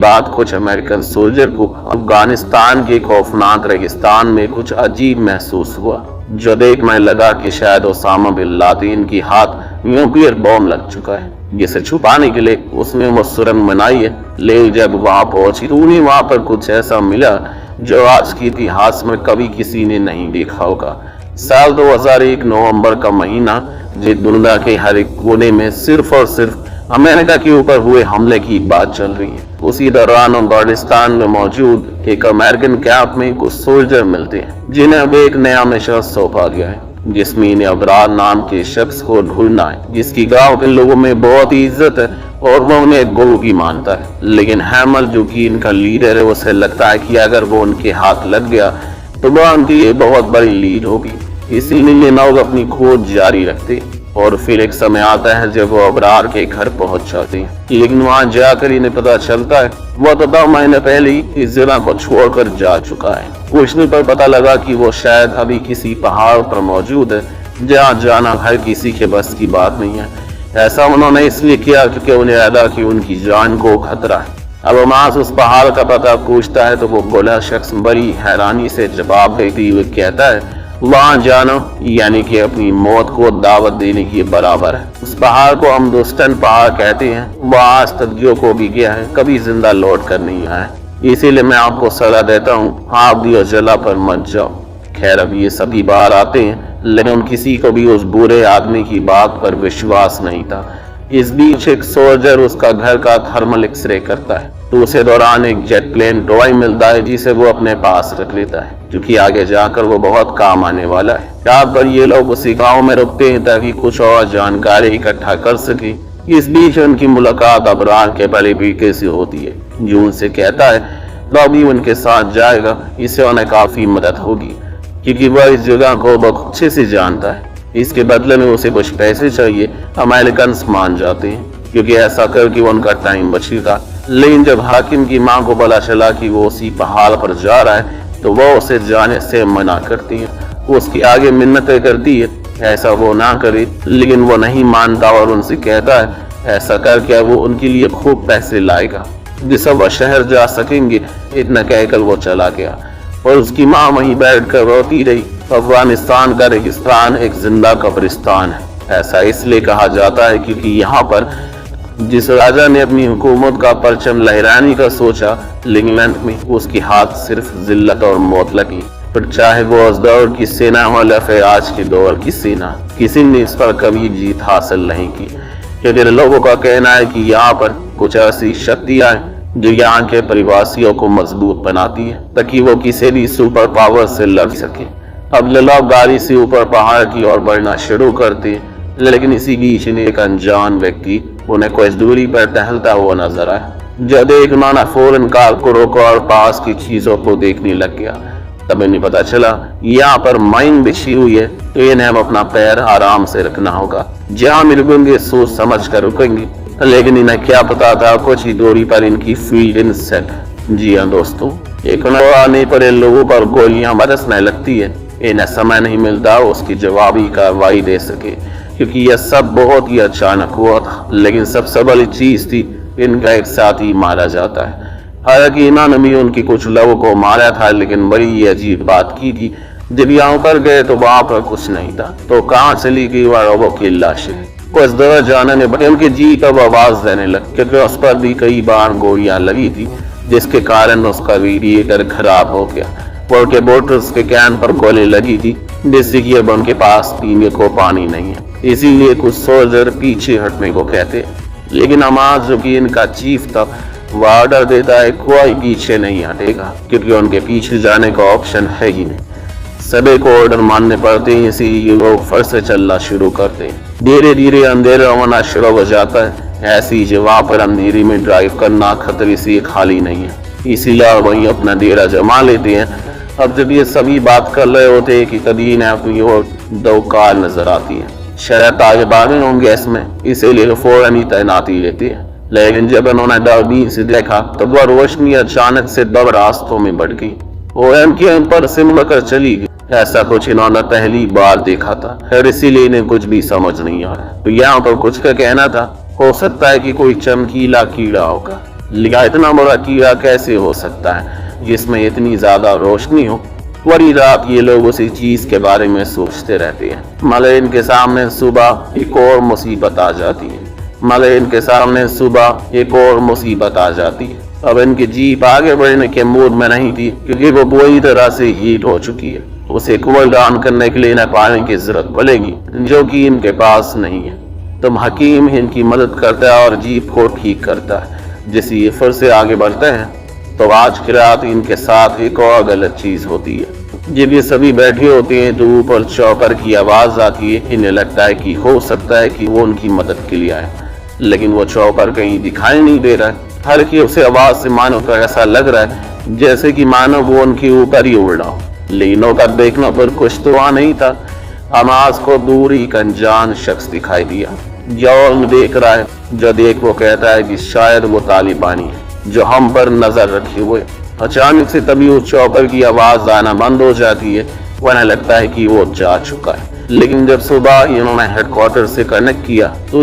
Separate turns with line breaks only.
بعد کچھ American soldier کو افغانستان کے خوفناک ریگستان میں کچھ عجیب محسوس ہوا، جو دیکھنے لگا کہ شاید اسامہ بن لادن کی ہاتھ نیوکلیئر بم لگ چکا ہے، جسے چھپانے کے لیے اس نے وہ سرنگ بنائی ہے۔ لیکن جب وہاں پہنچی تو انہیں وہاں پر کچھ ایسا ملا جو آج کے اتہاس میں کبھی کسی نے نہیں دیکھا ہوگا۔ سال 2001 نومبر کا مہینہ، جو دنیا کے ہر ایک کونے میں صرف اور صرف امریکہ کے اوپر ہوئے حملے کی بات چل رہی ہے۔ اسی دوران افغانستان میں موجود ایک امریکن کیمپ میں کچھ سولجر ملتے ہیں، جنہیں اب ایک نیا مشن سونپا گیا ہے، جس میں انہیں ابرار نام کے شخص کو ڈھونڈنا ہے، جس کی گاؤں کے لوگوں میں بہت ہی عزت ہے اور وہ انہیں گرو کی مانتا ہے۔ لیکن ہیمل، جو کہ ان کا لیڈر ہے، اسے لگتا ہے کہ اگر وہ ان کے ہاتھ لگ گیا تو وہ ان کی یہ بہت بڑی لیڈ ہوگی، اسی لیے یہ لوگ اپنی کھوج جاری رکھتے ہیں۔ اور پھر ایک سمے آتا ہے جب وہ ابرار کے گھر پہنچ جاتے ہیں، لیکن وہاں جا کر انہیں پتا چلتا ہے وہ تو 2 مہینے پہلے ہی اس ضلع کو چھوڑ کر جا چکا ہے۔ پوچھنے پر پتا لگا کہ وہ شاید ابھی کسی پہاڑ پر موجود ہے، جہاں جانا ہر کسی کے بس کی بات نہیں ہے۔ ایسا انہوں نے اس لیے کیا کیونکہ انہیں لگا کہ ان کی جان کو خطرہ ہے۔ اب عماس اس پہاڑ کا پتہ پوچھتا ہے تو وہ بولا شخص بڑی حیرانی سے جواب دیتے ہوئے کہتا ہے، وہاں جانا یعنی کہ اپنی موت کو دعوت دینے کے برابر ہے۔ اس پہاڑ کو ہم دوستن پہاڑ کہتے ہیں، وہ آج تک جو کو بھی گیا ہے کبھی زندہ لوٹ کر نہیں آیا، اسی لیے میں آپ کو صلاح دیتا ہوں آپ بھی اس جگہ پر مت جاؤ۔ خیر اب یہ سبھی باہر آتے ہیں، لیکن کسی کو بھی اس برے آدمی کی بات پر وشواس نہیں تھا۔ اس بیچ ایک سولجر اس کا گھر کا تھرمل ایکس رے کرتا ہے تو اسے دوران ایک جیٹ پلین ٹوائے ملتا ہے، جسے وہ اپنے پاس رکھ لیتا ہے، جو کہ آگے جا کر وہ بہت کام آنے والا ہے۔ یہاں پر یہ لوگ اسی گاؤں میں رکتے ہیں تاکہ کچھ اور جانکاری اکٹھا کر سکیں۔ اس بیچ ان کی ملاقات ابرار کے بڑے بیٹے سے ہوتی ہے، جو ان سے کہتا ہے وہ بھی ان کے ساتھ جائے گا، اس سے انہیں کافی مدد ہوگی کیونکہ وہ اس جگہ کو بہت اچھے سے جانتا ہے۔ اس کے بدلے میں اسے کچھ پیسے چاہیے۔ امریکنز مان جاتے ہیں کیونکہ ایسا کر کے ان کا ٹائم بچے گا۔ لیکن جب حاکم کی ماں کو پتا چلا کہ وہ اسی پہاڑ پر جا رہا ہے تو وہ اسے جانے سے منع کرتی ہے، وہ اس کے آگے منتیں کرتی ہے ایسا وہ نہ کرے، لیکن وہ نہیں مانتا اور ان سے کہتا ہے ایسا کر کے وہ ان کے لیے خوب پیسے لائے گا جس سے وہ شہر جا سکیں گے۔ اتنا کہہ کر وہ چلا گیا اور اس کی ماں وہیں بیٹھ کر روتی رہی۔ افغانستان کا ریگستان ایک زندہ قبرستان ہے، ایسا اس لیے کہا جاتا ہے کیونکہ یہاں پر جس راجہ نے اپنی حکومت کا پرچم لہرانے کا سوچا، لیکن انت میں اس کے ہاتھ صرف ذلت اور موت لگی۔ پھر چاہے وہ اس دور کی سینا ہو یا پھر آج کے دور کی سینا، کسی نے اس پر کبھی جیت حاصل نہیں کی، کیونکہ لوگوں کا کہنا ہے کہ یہاں پر کچھ ایسی شکتیاں ہیں جو یہاں کے پریواسیوں کو مضبوط بناتی ہے تاکہ وہ کسی بھی سپر پاور سے لڑ سکے۔ اب لوگ گاڑی سے اوپر پہاڑ کی اور بڑھنا شروع کرتے ہیں، لیکن اسی بیچ ایک انجان ویکتی انہیں کچھ دوری پر ٹہلتا ہوا نظر آیا۔ جب ایک مانا فوراً کار کو روکا اور پاس کی چیزوں کو دیکھنے لگ گیا۔ تب انہیں پتا چلا یہاں پر مائن بچھی ہوئی ہے تو انہیں اپنا پیر آرام سے رکھنا ہوگا، جہاں بھی رکیں گے سوچ سمجھ کر رکیں گے۔ لیکن انہیں کیا پتا تھا کچھ ہی دوری پر ان کی فیلڈ ان سیٹ۔ جی ہاں دوستو، ایک آنے پر ان لوگوں پر گولیاں برسنے لگتی ہے، انہیں سمے نہیں ملتا اس کی جوابی کارروائی دے سکے کیونکہ یہ سب بہت ہی اچانک ہوا تھا۔ لیکن سب سے بڑی چیز تھی ان کا ایک ساتھی مارا جاتا ہے۔ حالانکہ انہوں نے بھی ان کی کچھ لوگوں کو مارا تھا، لیکن بڑی ہی عجیب بات کی تھی، جب یہاں پر گئے تو وہاں پر کچھ نہیں تھا، تو کہاں چلی گئی وہ لوگوں کی لاشیں۔ کچھ دور جانے نے ان کی جی تب آواز دینے لگ کیونکہ اس پر بھی کئی بار گولیاں لگی تھی، جس کے کارن اس کا ریڈیٹر خراب ہو گیا۔ اور کے بوٹلز کے کین پر گولی لگی تھی، جس سے کہ اب ان کے پاس پینے کو پانی نہیں ہے، اسی لیے کچھ سولجر پیچھے ہٹنے کو کہتے۔ لیکن عماد جو کہ ان کا چیف تھا وہ آرڈر دیتا ہے کوئی پیچھے نہیں ہٹے گا کیونکہ ان کے پیچھے جانے کا آپشن ہے ہی نہیں۔ سبھی کو آرڈر ماننے پڑتے ہیں، اسی لیے لوگ پھر سے چلنا شروع کرتے ہیں۔ دھیرے دھیرے اندھیرا ہونا شروع ہو جاتا ہے، ایسی جگہ پر اندھیری میں ڈرائیو کرنا خطرے سے خالی نہیں ہے، اسی لیے وہیں اپنا ڈیرا جما لیتے ہیں۔ اب جب یہ سبھی بات کر رہے ہوتے ہیں کہ قدیم اپنی اور 2 کار نظر آتی ہے، شاید طالبان ہوں گے اس میں، اسی لیے فوراً ہی تعیناتی لیتے ہیں۔ لیکن جب انہوں نے دوربین سے دیکھا تو وہ روشنی اچانک سے 2 راستوں میں بڑھ گئی اور ان کے پر سے مڑ کر چلی گئی۔ ایسا کچھ انہوں نے پہلی بار دیکھا تھا، پھر اسی لیے انہیں کچھ بھی سمجھ نہیں آیا۔ تو یہاں پر کچھ کا کہنا تھا ہو سکتا ہے کہ کوئی چمکیلا کیڑا ہوگا، لکھا اتنا بڑا کیا کیسے ہو سکتا ہے جس میں اتنی زیادہ روشنی ہو؟ پوری رات یہ لوگ اسی چیز کے بارے میں سوچتے رہتے ہیں، مگر ان کے سامنے صبح ایک اور مصیبت آ جاتی ہے۔ اب ان کی جیپ آگے بڑھنے کے موڈ میں نہیں تھی، کیونکہ وہ بری طرح سے ہیٹ ہو چکی ہے۔ اسے کول ڈاؤن کرنے کے لیے انہیں پانی کی ضرورت پڑے گی، جو کہ ان کے پاس نہیں ہے۔ تم حکیم ان کی مدد کرتا ہے اور جیپ کو ٹھیک کرتا ہے۔ جیسے یہ پھر سے آگے بڑھتے ہیں تو آج کی رات ان کے ساتھ ایک اور غلط چیز ہوتی ہے۔ جب یہ سبھی بیٹھے ہوتے ہیں تو اوپر چوپر کی آواز آتی ہے۔ انہیں لگتا ہے کہ ہو سکتا ہے کہ وہ ان کی مدد کے لیے آئے، لیکن وہ چوپر کہیں دکھائی نہیں دے رہا ہے۔ ہر کی اسے آواز سے مانو تو ایسا لگ رہا ہے جیسے کہ مانو وہ ان کے اوپر ہی اڑ رہا ہو، لیکن کا دیکھنا پر کچھ تو وہاں نہیں تھا۔ حماس کو دور ایک انجان شخص دکھائی دیا جو انہیں دیکھ رہا ہے۔ جو دیکھ وہ کہتا ہے کہ شاید وہ طالبانی ہے جو ہم پر نظر رکھے ہوئے۔ اچانک سے تبھی اس چوپر کی آواز آنا بند ہو جاتی ہے۔ انہیں لگتا ہے کہ وہ جا چکا ہے، لیکن جب صبح انہوں نے ہیڈ کوارٹر سے کنیکٹ کیا تو